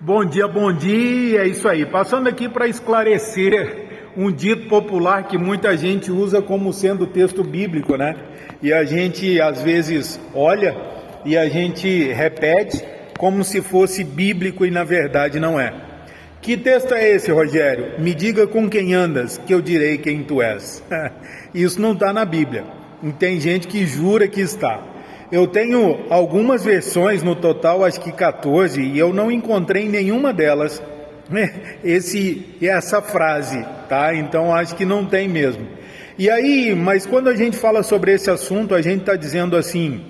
Bom dia, é isso aí. Passando aqui para esclarecer um dito popular que muita gente usa como sendo texto bíblico, né? E a gente às vezes olha e a gente repete como se fosse bíblico e na verdade não é. Que texto é esse, Rogério? Me diga com quem andas, que eu direi quem tu és. Isso não está na Bíblia. E tem gente que jura que está. Eu tenho algumas versões, no total acho que 14, e eu não encontrei em nenhuma delas essa frase, tá? Então acho que não tem mesmo. E aí, mas quando a gente fala sobre esse assunto, a gente está dizendo assim,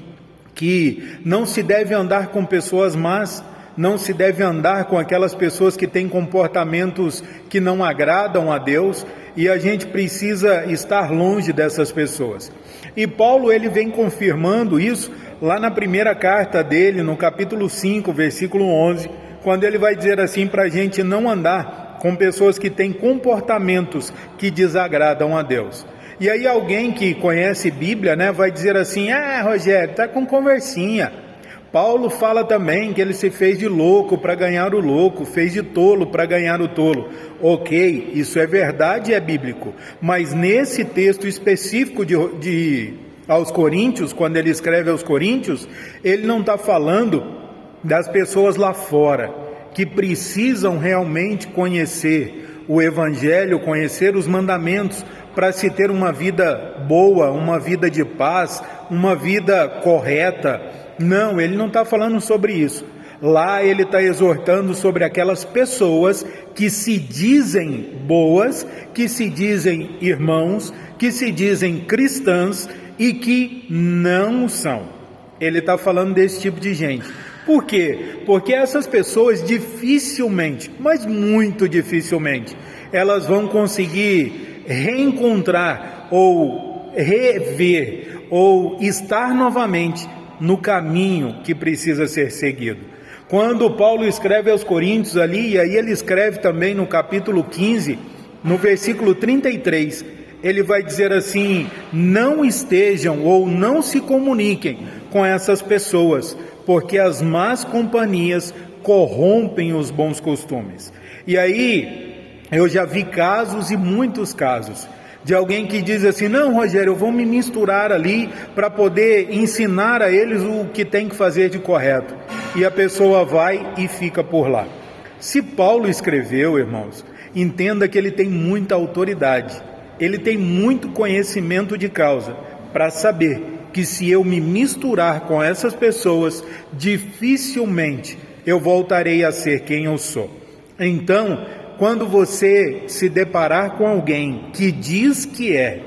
que não se deve andar com pessoas más, não se deve andar com aquelas pessoas que têm comportamentos que não agradam a Deus, e a gente precisa estar longe dessas pessoas. E Paulo, ele vem confirmando isso lá na primeira carta dele, no capítulo 5, versículo 11, quando ele vai dizer assim para a gente não andar com pessoas que têm comportamentos que desagradam a Deus. E aí alguém que conhece Bíblia, né, vai dizer assim, Rogério, está com conversinha. Paulo fala também que ele se fez de louco para ganhar o louco, fez de tolo para ganhar o tolo. Ok, isso é verdade e é bíblico, mas nesse texto específico aos Coríntios, quando ele escreve aos Coríntios, ele não está falando das pessoas lá fora, que precisam realmente conhecer o Evangelho, conhecer os mandamentos, para se ter uma vida boa, uma vida de paz, uma vida correta. Não, ele não está falando sobre isso. Lá ele está exortando sobre aquelas pessoas que se dizem boas, que se dizem irmãos, que se dizem cristãs e que não são. Ele está falando desse tipo de gente. Por quê? Porque essas pessoas dificilmente, mas muito dificilmente, elas vão conseguir reencontrar ou rever ou estar novamente no caminho que precisa ser seguido. Quando Paulo escreve aos Coríntios ali, e aí ele escreve também no capítulo 15, no versículo 33, ele vai dizer assim, não estejam ou não se comuniquem com essas pessoas, porque as más companhias corrompem os bons costumes. E aí, eu já vi casos e muitos casos, de alguém que diz assim, não, Rogério, eu vou me misturar ali para poder ensinar a eles o que tem que fazer de correto. E a pessoa vai e fica por lá. Se Paulo escreveu, irmãos, entenda que ele tem muita autoridade, ele tem muito conhecimento de causa para saber que se eu me misturar com essas pessoas, dificilmente eu voltarei a ser quem eu sou. Então, quando você se deparar com alguém que diz que é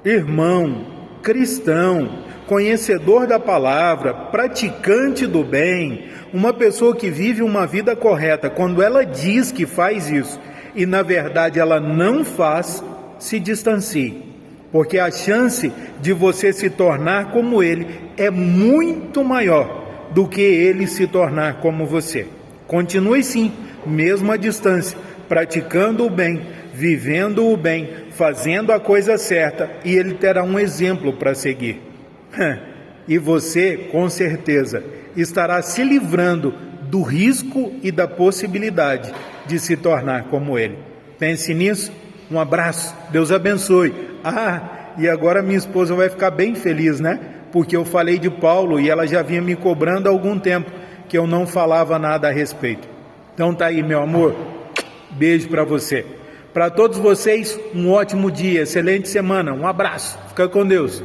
irmão, cristão, conhecedor da palavra, praticante do bem, uma pessoa que vive uma vida correta, quando ela diz que faz isso e na verdade ela não faz, se distancie, porque a chance de você se tornar como ele é muito maior do que ele se tornar como você. Continue sim, mesmo à distância, praticando o bem, vivendo o bem, fazendo a coisa certa, e ele terá um exemplo para seguir. E você, com certeza, estará se livrando do risco e da possibilidade de se tornar como ele. Pense nisso, um abraço, Deus abençoe. E agora minha esposa vai ficar bem feliz, né? Porque eu falei de Paulo e ela já vinha me cobrando há algum tempo que eu não falava nada a respeito. Então tá aí, meu amor, beijo para você. Para todos vocês, um ótimo dia, excelente semana, um abraço, fica com Deus.